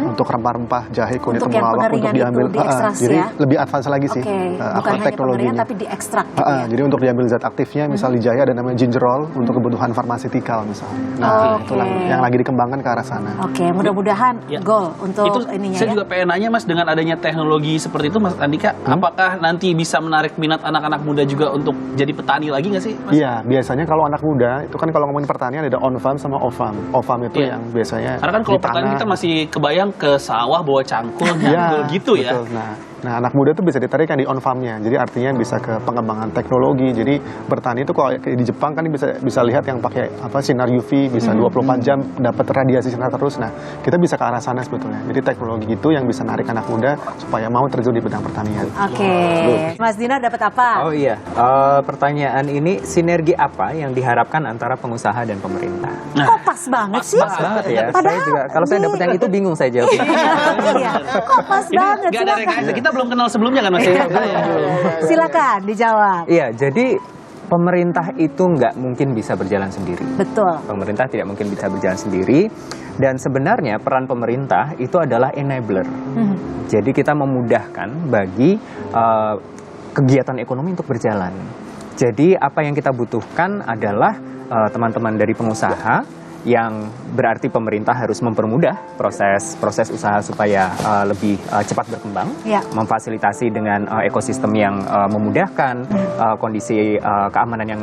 untuk rempah-rempah, jahe, kunyit,
Untuk yang
temulawak untuk
pengeringan
diambil.
itu diekstraksi
jadi
ya?
lebih advance lagi sih
Oke, bukan hanya pengeringan tapi diekstrak. Gitu ya?
Jadi untuk diambil zat aktifnya, misal di jahe ada namanya gingerol untuk kebutuhan farmasetikal misalnya. Nah, itulah yang lagi dikembangkan ke arah sana.
Oke, mudah-mudahan
Ya.
goal untuk
Itu
ininya
saya
ya.
juga pengen nanya Mas, dengan adanya teknologi seperti itu Mas Andika, apakah nanti bisa menarik minat anak-anak muda juga untuk jadi petani lagi nggak sih Mas?
Iya, biasanya kalau anak muda itu kan kalau ngomongin pertanian ada on farm sama off farm. Off farm itu
Iya.
yang biasanya
Karena kan kalau
di
petani
tanah.
kita masih kebayang ke sawah bawa cangkul, nyangkul gitu ya.
Betul. Nah, anak muda tuh bisa ditarik kan di on farmnya. Jadi artinya bisa ke pengembangan teknologi. Jadi bertani itu kalau di Jepang kan bisa lihat yang pakai sinar UV bisa 24 jam dapat radiasi sinar terus. Nah, kita bisa ke arah sana sebetulnya. Jadi teknologi itu yang bisa narik anak muda supaya mau terjun di bidang pertanian.
Oke, Mas Dinar dapat apa?
Oh iya, pertanyaan ini sinergi apa yang diharapkan antara pengusaha dan pemerintah?
Kok pas banget sih?
Pas banget ya.
Padahal
Saya juga, kalau saya dapat yang itu bingung saya jawabnya.
Iya, kok pas banget?
Nggak ada
Silakan.
rekayasa, kita belum kenal sebelumnya kan Mas?
Silakan dijawab.
Iya, jadi pemerintah itu nggak mungkin bisa berjalan sendiri.
Betul.
Pemerintah tidak mungkin bisa berjalan sendiri. Dan sebenarnya peran pemerintah itu adalah enabler. Jadi kita memudahkan bagi kegiatan ekonomi untuk berjalan. Jadi apa yang kita butuhkan adalah teman-teman dari pengusaha, yang berarti pemerintah harus mempermudah proses usaha supaya lebih cepat berkembang,
Ya.
memfasilitasi dengan ekosistem yang memudahkan, kondisi keamanan yang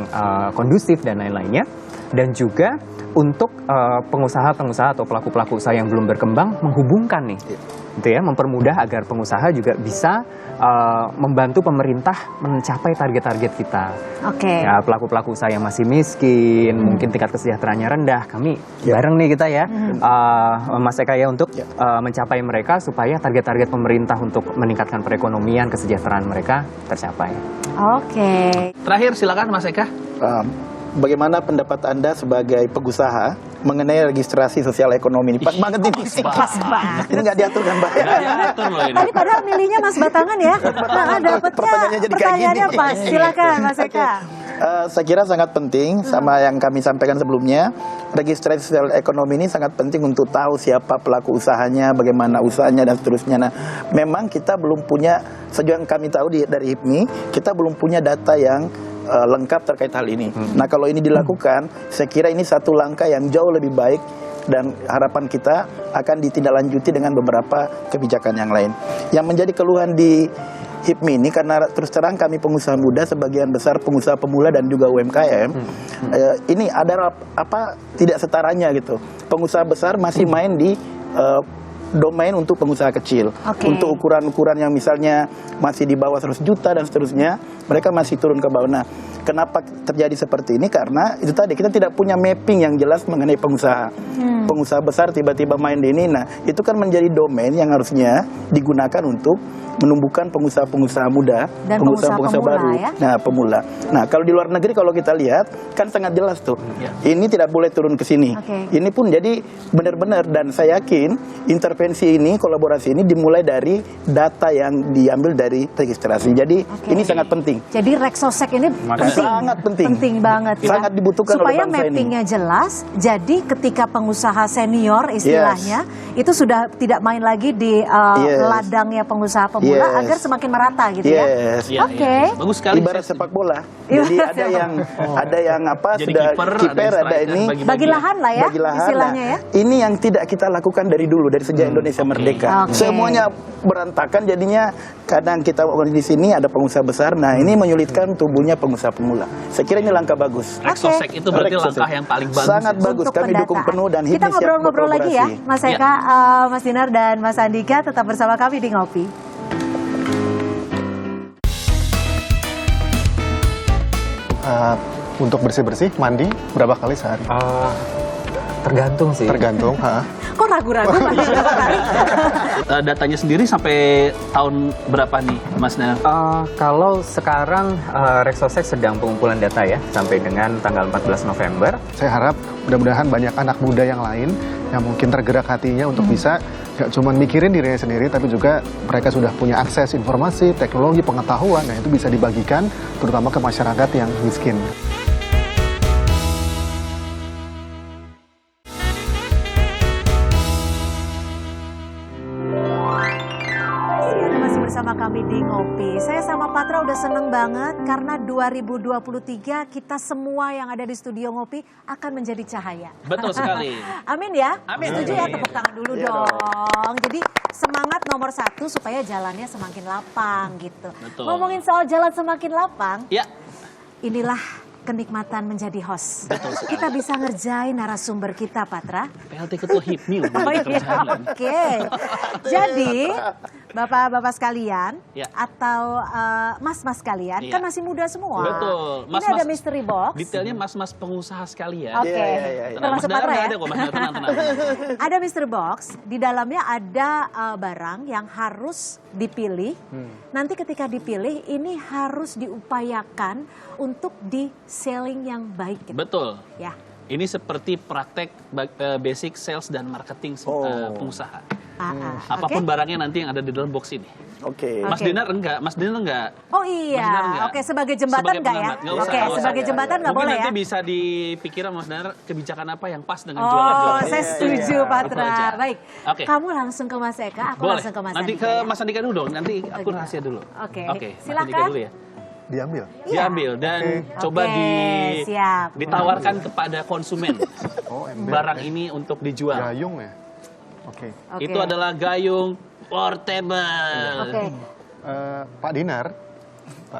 kondusif dan lain-lainnya, dan juga untuk pengusaha-pengusaha atau pelaku-pelaku usaha yang belum berkembang menghubungkan nih, gitu ya, mempermudah agar pengusaha juga bisa membantu pemerintah mencapai target-target kita.
Oke.
Ya, pelaku-pelaku usaha yang masih miskin, mungkin tingkat kesejahteraannya rendah, kami bareng nih kita ya, Mas Eka ya, untuk mencapai mereka supaya target-target pemerintah untuk meningkatkan perekonomian, kesejahteraan mereka tercapai.
Oke.
Terakhir silakan Mas Eka.
Bagaimana pendapat Anda sebagai pengusaha mengenai registrasi sosial ekonomi ini? Pas banget ini.
Pas banget.
Ini nggak diatur kan, Mbak?
Nggak diatur loh ini.
Tadi padahal milihnya Mas Batangan ya. Nah, dapetnya
Pertanyaannya jadi kayak
pertanyaannya
gini.
pas. Silakan Mas Eka.
Saya kira sangat penting sama yang kami sampaikan sebelumnya. Registrasi sosial ekonomi ini sangat penting untuk tahu siapa pelaku usahanya, bagaimana usahanya dan seterusnya. Nah, memang kita belum punya, sejauh yang kami tahu dari HIPMI, kita belum punya data yang lengkap terkait hal ini. Nah, kalau ini dilakukan, saya kira ini satu langkah yang jauh lebih baik dan harapan kita akan ditindaklanjuti dengan beberapa kebijakan yang lain. Yang menjadi keluhan di HIPMI ini karena terus terang kami pengusaha muda, sebagian besar pengusaha pemula dan juga UMKM, ini ada tidak setaranya gitu. Pengusaha besar masih main di domain untuk pengusaha kecil. Untuk ukuran-ukuran yang misalnya masih di bawah 100 juta dan seterusnya, mereka masih turun ke bawah. Nah, kenapa terjadi seperti ini? Karena itu tadi, kita tidak punya mapping yang jelas mengenai pengusaha. Pengusaha besar tiba-tiba main di ini. Nah, itu kan menjadi domain yang harusnya digunakan untuk menumbuhkan pengusaha-pengusaha muda
dan
pengusaha-pengusaha baru.
Ya?
Nah, pemula. Nah, kalau di luar negeri kalau kita lihat kan sangat jelas tuh. Ini tidak boleh turun ke sini. Ini pun jadi benar-benar, dan saya yakin intervensi ini, kolaborasi ini dimulai dari data yang diambil dari registrasi. Jadi ini sangat penting.
Jadi Reksosek ini penting.
Sangat penting.
Penting banget ya.
Sangat dibutuhkan
supaya
oleh bangsa
mappingnya jelas. Jadi ketika pengusaha senior istilahnya itu sudah tidak main lagi di ladangnya pengusaha pemula agar semakin merata gitu ya.
Bagus sekali.
Ibarat sepak bola. Jadi ada yang
jadi
sudah
kiper,
ada ini
bagi lahan lah ya,
bagi lahan.
istilahnya ya.
Ini yang tidak kita lakukan dari dulu, dari sejak Indonesia merdeka. Semuanya berantakan, jadinya kadang kita di sini ada pengusaha besar. Nah, ini menyulitkan tumbuhnya pengusaha pemula. Saya kira ini langkah bagus.
Reksosek itu berarti langkah yang paling bagus.
Sangat bagus. Kami dukung penuh dan
kita ngobrol-ngobrol lagi ya, Mas Eka, Mas Dinar dan Mas Andika, tetap bersama kami di Ngopi.
Untuk bersih-bersih, mandi berapa kali sehari?
Tergantung sih.
Tergantung.
Kok ragu-ragu mandi berapa kali?
Datanya sendiri sampai tahun berapa nih, Mas Dinar?
Kalau sekarang Reksosek sedang pengumpulan data ya, sampai dengan tanggal 14 November.
Saya harap mudah-mudahan banyak anak muda yang lain yang mungkin tergerak hatinya untuk bisa gak cuma mikirin dirinya sendiri, tapi juga mereka sudah punya akses informasi, teknologi, pengetahuan, nah itu bisa dibagikan terutama ke masyarakat yang miskin.
Bersama kami di Ngopi. Saya sama Patra udah seneng banget karena 2023 kita semua yang ada di studio Ngopi akan menjadi cahaya.
Betul sekali.
Amin ya.
Amin.
Setuju ya, tepuk tangan dulu dong. Jadi semangat nomor 1 supaya jalannya semakin lapang gitu.
Betul.
Ngomongin soal jalan semakin lapang.
Ya.
Inilah kenikmatan menjadi host. Kita bisa ngerjain narasumber kita, Patra.
PLT Ketua HIPMI.
Oke. Jadi, bapak-bapak sekalian atau mas-mas sekalian kan masih muda semua.
Betul.
Ini ada mystery box.
Detailnya mas-mas pengusaha sekalian.
Oke. Termasuk Patra ya.
Ada kok, Mas. Tenang.
Ada mystery box. Di dalamnya ada barang yang harus dipilih. Nanti ketika dipilih, ini harus diupayakan untuk di selling yang baik. Gitu.
Betul.
Ya.
Ini seperti praktek basic sales dan marketing pengusaha. Apapun barangnya nanti yang ada di dalam box ini. Mas Dinar enggak.
Oh iya. Oke, sebagai jembatan enggak ya? Oke, sebagai jembatan enggak boleh ya?
Nanti bisa dipikir Mas Dinar kebijakan apa yang pas dengan
Oh,
jualan.
saya setuju, Patra. Baik. Kamu langsung ke Mas Eka, aku langsung ke Mas Andika.
Nanti ke Mas Andika dulu dong. Nanti aku rahasia dulu.
Oke.
Mas Andika dulu ya.
Diambil
dan coba ditawarkan kepada konsumen barang ini untuk dijual.
Gayung ya? Oke.
Itu adalah gayung portable.
Pak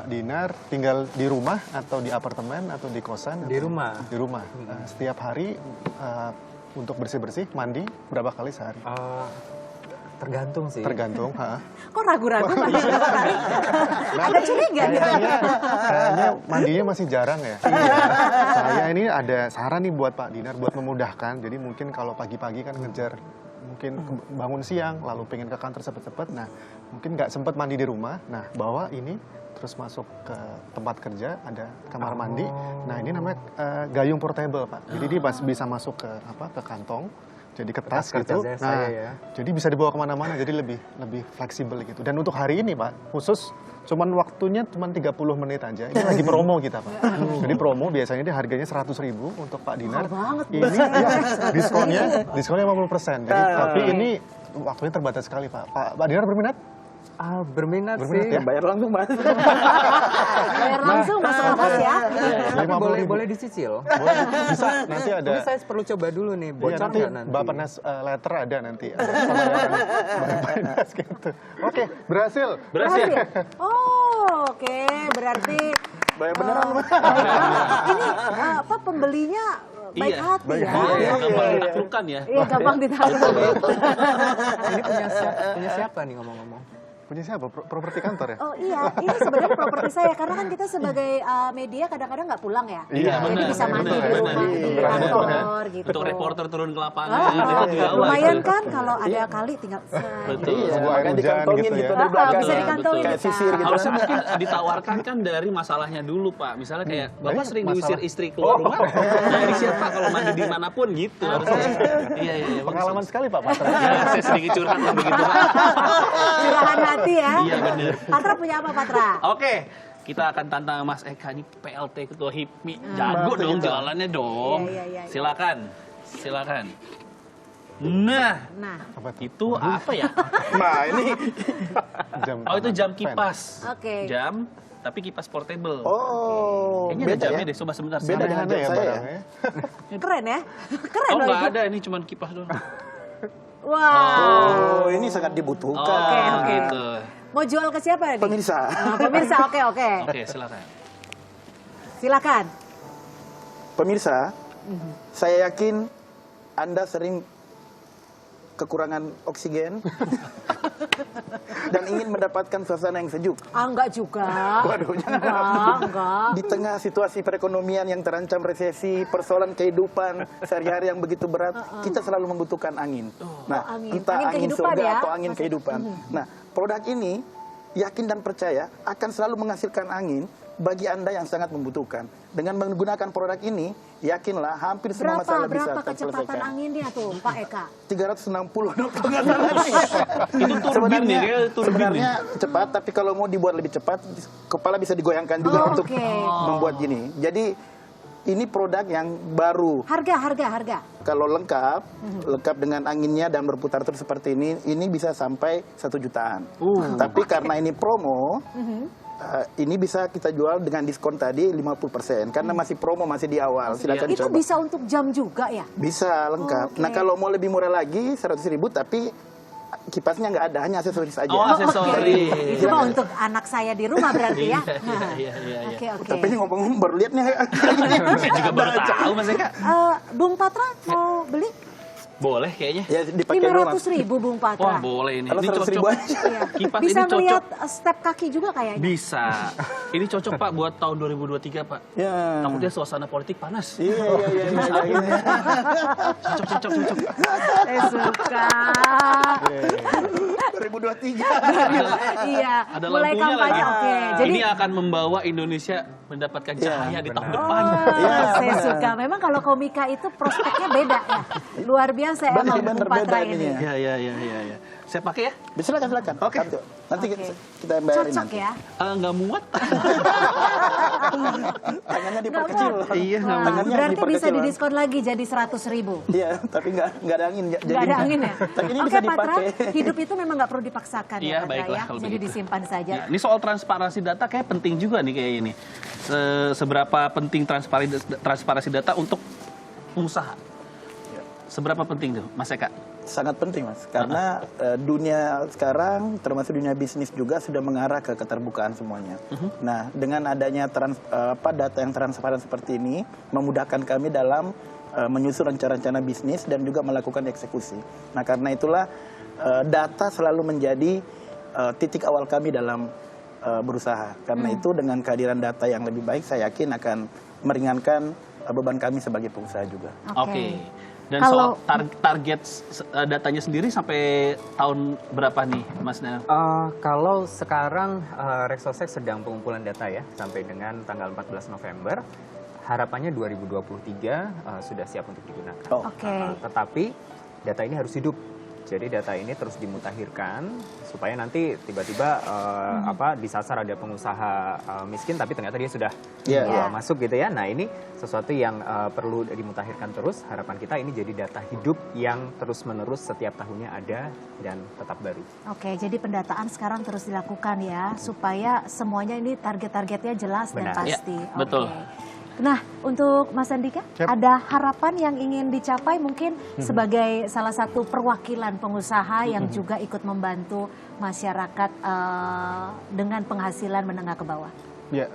Dinar tinggal di rumah atau di apartemen atau di kosan?
Di rumah.
Di rumah. Setiap hari untuk bersih-bersih, mandi berapa kali sehari?
Tergantung sih.
Tergantung.
Kok ragu-ragu mandi berapa kali? Ada curiga nih.
Kayaknya mandinya masih jarang ya. Saya ini ada saran nih buat Pak Dinar buat memudahkan. Jadi mungkin kalau pagi-pagi kan ngejar mungkin bangun siang lalu pengen ke kantor cepet-cepet. Nah mungkin nggak sempat mandi di rumah. Nah bawa ini terus masuk ke tempat kerja ada kamar mandi. Nah ini namanya gayung portable Pak. Jadi dia bisa masuk ke kantong. jadi kertas
Kertas
gitu.
ya, saya ya.
Jadi bisa dibawa kemana-mana, jadi lebih fleksibel gitu. Dan untuk hari ini Pak, khusus cuman waktunya cuman 30 menit aja. Ini lagi promo kita Pak. Jadi promo biasanya dia harganya 100.000 untuk Pak Dinar. Ini ya, diskonnya 50%. Jadi, tapi ini waktunya terbatas sekali Pak. Pak Dinar berminat?
Berminat sih.
ya?
Bayar langsung Mas.
Bayar langsung masuk kulkas ya.
Tapi
50.000.
boleh dicicil.
Bisa nanti ada.
Tapi saya perlu coba dulu nih,
Iya,
bocor
nanti
nggak nanti?
Bapenas letter ada nanti. Ada pembayaran Bapenas gitu. Oke, berhasil.
Berhasil.
Oh, oke. Berarti
Bayar beneran Mas.
ini apa pembelinya baik hati ya.
Iya, gampang ditaklukkan ya.
Iya, gampang ditakluk.
Ini punya siapa nih ngomong-ngomong?
Punya siapa? Properti kantor ya?
Oh iya, ini sebenarnya properti saya karena kan kita sebagai media kadang-kadang nggak pulang ya.
Iya,
Jadi
benar,
bisa mandi
benar,
di rumah,
benar.
di
Iya,
kantor gitu.
Untuk reporter turun ke lapangan,
Ah,
itu juga
lumayan
wah,
kan kalau ada kali tinggal
Betul.
Iya,
Tunggu air
makanya
hujan
dikantongin
gitu
gitu
ya.
dari belakang.
bisa dikantongin
Kayak
kita.
sisir gitu.
Harusnya mungkin ditawarkan kan dari masalahnya dulu Pak. Misalnya kayak Bapak
Banyak
sering
masalah.
diusir istri keluar rumah, dari siapa kalau mandi dimanapun gitu harusnya. Iya, iya.
Pengalaman sekali Pak Patra.
Ya, saya sedikit curhat lah begitu Pak.
Curahan hati ya.
Iya benar.
Patra punya apa Patra?
Oke, kita akan tantang Mas Eka ini PLT Ketua HIPMI. Jago dong jalannya dong.
Iya.
Silakan. Silakan. Nah,
Nah,
itu apa ya?
Nah, ini
Oh, itu jam
Pen.
kipas.
Oke.
Jam tapi kipas portable.
oh,
Kayaknya ada
beda
jamnya
ya.
deh, coba sebentar.
Beda dengan
Aneh-aneh
jam saya ya.
barangnya.
keren ya. Keren
Oh,
loh
nggak
itu.
ada, ini cuma kipas doang.
Wah.
Oh, ini sangat dibutuhkan.
Oke.
Gitu.
Mau jual ke siapa nih?
Pemirsa.
Nah, pemirsa, oke.
Oke, silakan.
Silakan.
Pemirsa, saya yakin Anda sering kekurangan oksigen dan ingin mendapatkan suasana yang sejuk.
Ah, enggak juga.
Waduh,
Enggak.
Di tengah situasi perekonomian yang terancam resesi, persoalan kehidupan sehari-hari yang begitu berat, kita selalu membutuhkan angin. Nah,
angin.
entah
Angin
angin
kehidupan
surga
ya,
atau angin kehidupan. Nah, produk ini yakin dan percaya akan selalu menghasilkan angin bagi Anda yang sangat membutuhkan. Dengan menggunakan produk ini, yakinlah hampir semua masalah bisa
Berapa kecepatan
terselesaikan.
anginnya tuh, Pak Eka?
360
Itu turbin nih, dia turbin
sebenarnya cepat, tapi kalau mau dibuat lebih cepat, kepala bisa digoyangkan juga
Oh,
untuk
oke.
membuat gini. Jadi ini produk yang baru.
Harga.
Kalau lengkap dengan anginnya dan berputar terus seperti ini bisa sampai 1 jutaan. Tapi karena ini promo, ini bisa kita jual dengan diskon tadi 50%. Karena masih promo, masih di awal. Silakan
Itu
coba.
bisa untuk jam juga ya?
Bisa lengkap.
Oke.
Nah kalau mau lebih murah lagi 100.000, tapi kipasnya nggak ada, hanya aksesoris saja.
Oh, aksesoris.
Oke. Itu mah untuk anak saya di rumah berarti ya?
Iya.
Oke.
Tapi ini ngomong-ngomong baru lihat nih.
Saya juga baru tahu Mas Eka.
Bung Patra mau beli?
Boleh kayaknya.
Ya dipakai dulu, Mas.
500.000 Bung
Wah,
Patra.
boleh ini.
Kalau
Ini
100.000
cocok.
aja.
Iya.
Kipas
Bisa
ini cocok.
ngeliat step kaki juga kayaknya.
Bisa. Ini cocok Pak buat tahun 2023 Pak.
Ya.
Takutnya suasana politik panas.
Iya.
Cocok.
Suka.
2023.
Iya.
Ada
Mulai
lampunya
kampanye.
lagi.
Oke. Jadi
Ini akan membawa Indonesia mendapatkan cahaya di tahun depan.
saya suka. Memang kalau komika itu prospeknya beda ya. Luar biasa emang Bung
Bener,
Patra
beda
ini.
ininya.
Iya. Saya pakai ya?
Silakan. Oke. Nanti
Oke.
kita bayarin
Cocok
nanti.
ya.
Nggak muat.
Tangannya diperkecil.
Iya, nggak
Wah,
Tangannya
berarti bisa
diperkecil.
didiskon lagi jadi 100.000.
Iya, tapi nggak ada angin.
Nggak ada angin ya?
Tapi ini
Oke
bisa
Patra,
dipakai.
hidup itu memang nggak perlu dipaksakan
Iya,
ya Patra
baiklah
ya.
kalau
Jadi
begitu.
disimpan saja.
Ya, ini soal transparansi data kayak penting juga nih kayak ini. Seberapa penting transparansi data untuk pengusaha? Seberapa penting tuh, Mas Eka?
Sangat penting, Mas. Karena dunia sekarang, termasuk dunia bisnis juga sudah mengarah ke keterbukaan semuanya. Nah, dengan adanya data yang transparan seperti ini, memudahkan kami dalam menyusun rencana-rencana bisnis dan juga melakukan eksekusi. Nah, karena itulah data selalu menjadi titik awal kami dalam berusaha. Karena itu dengan kehadiran data yang lebih baik, saya yakin akan meringankan beban kami sebagai pengusaha juga.
Oke. Dan
Kalau-
soal target datanya sendiri sampai tahun berapa nih, Mas Nel?
Kalau sekarang Rexosec sedang pengumpulan data ya sampai dengan tanggal 14 November. Harapannya 2023 sudah siap untuk digunakan.
Oh.
Oke.
Tetapi data ini harus hidup. Jadi data ini terus dimutakhirkan supaya nanti tiba-tiba disasar ada pengusaha miskin tapi ternyata dia sudah masuk gitu ya. Nah ini sesuatu yang perlu dimutakhirkan terus. Harapan kita ini jadi data hidup yang terus-menerus setiap tahunnya ada dan tetap baru.
Oke, jadi pendataan sekarang terus dilakukan ya supaya semuanya ini target-targetnya jelas dan pasti.
Ya, betul.
Nah, untuk Mas Andika, ada harapan yang ingin dicapai mungkin sebagai salah satu perwakilan pengusaha yang juga ikut membantu masyarakat dengan penghasilan menengah ke bawah?
Ya,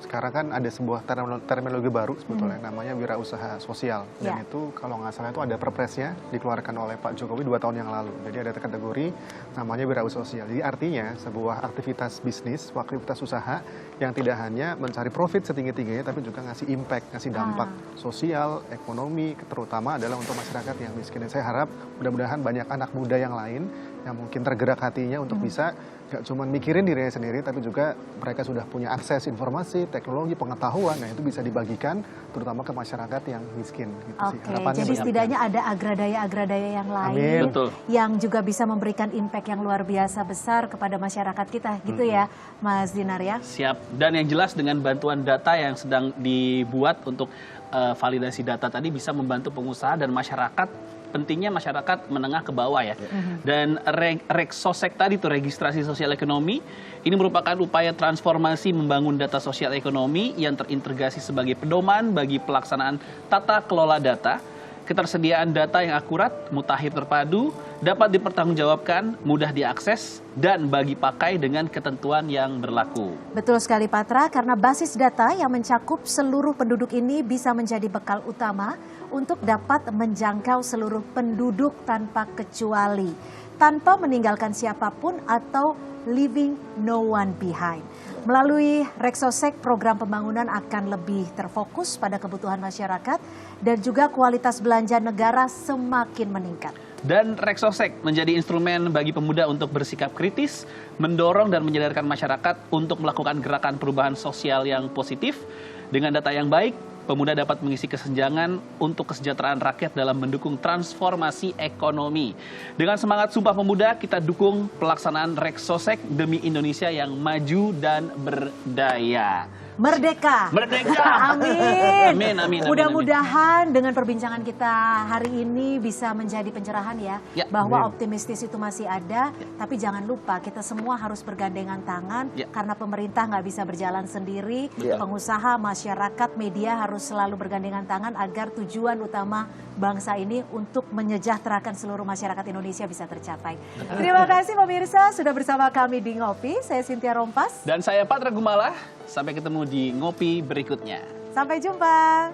sekarang kan ada sebuah terminologi baru sebetulnya, namanya wirausaha sosial. Dan itu kalau nggak salah itu ada perpresnya dikeluarkan oleh Pak Jokowi 2 tahun yang lalu. Jadi ada kategori namanya wirausaha sosial. Jadi artinya sebuah aktivitas bisnis, aktivitas usaha yang tidak hanya mencari profit setinggi-tingginya, tapi juga ngasih impact, ngasih dampak sosial, ekonomi, terutama adalah untuk masyarakat yang miskin. Dan saya harap mudah-mudahan banyak anak muda yang lain yang mungkin tergerak hatinya untuk bisa gak cuma mikirin dirinya sendiri, tapi juga mereka sudah punya akses informasi, teknologi, pengetahuan, nah itu bisa dibagikan terutama ke masyarakat yang miskin. Gitu sih.
Jadi setidaknya ada agradaya-agradaya yang lain yang juga bisa memberikan impact yang luar biasa besar kepada masyarakat kita, gitu ya Mas Dinar ya? Siap,
dan yang jelas dengan bantuan data yang sedang dibuat untuk validasi data tadi bisa membantu pengusaha dan masyarakat. Pentingnya masyarakat menengah ke bawah ya. Dan Reksosek tadi itu registrasi sosial ekonomi ini merupakan upaya transformasi membangun data sosial ekonomi yang terintegrasi sebagai pedoman bagi pelaksanaan tata kelola data, ketersediaan data yang akurat, mutakhir terpadu, dapat dipertanggungjawabkan, mudah diakses, dan bagi pakai dengan ketentuan yang berlaku.
Betul sekali Patra, karena basis data yang mencakup seluruh penduduk ini bisa menjadi bekal utama untuk dapat menjangkau seluruh penduduk tanpa kecuali, tanpa meninggalkan siapapun atau leaving no one behind. Melalui Reksosek, program pembangunan akan lebih terfokus pada kebutuhan masyarakat dan juga kualitas belanja negara semakin meningkat.
Dan Reksosek menjadi instrumen bagi pemuda untuk bersikap kritis, mendorong dan menyadarkan masyarakat untuk melakukan gerakan perubahan sosial yang positif. Dengan data yang baik, pemuda dapat mengisi kesenjangan untuk kesejahteraan rakyat dalam mendukung transformasi ekonomi. Dengan semangat Sumpah Pemuda, kita dukung pelaksanaan Reksosek demi Indonesia yang maju dan berdaya.
Merdeka.
Merdeka.
Amin.
Amin, amin.
Mudah-mudahan dengan perbincangan kita hari ini bisa menjadi pencerahan ya. Bahwa optimistis itu masih ada. Tapi jangan lupa kita semua harus bergandengan tangan. Karena pemerintah nggak bisa berjalan sendiri. Pengusaha, masyarakat, media harus selalu bergandengan tangan agar tujuan utama bangsa ini untuk menyejahterakan seluruh masyarakat Indonesia bisa tercapai. Terima kasih pemirsa sudah bersama kami di Ngopi. Saya Cynthia Rompas.
Dan saya Patra Gumala. Sampai ketemu di Ngopi berikutnya.
Sampai jumpa.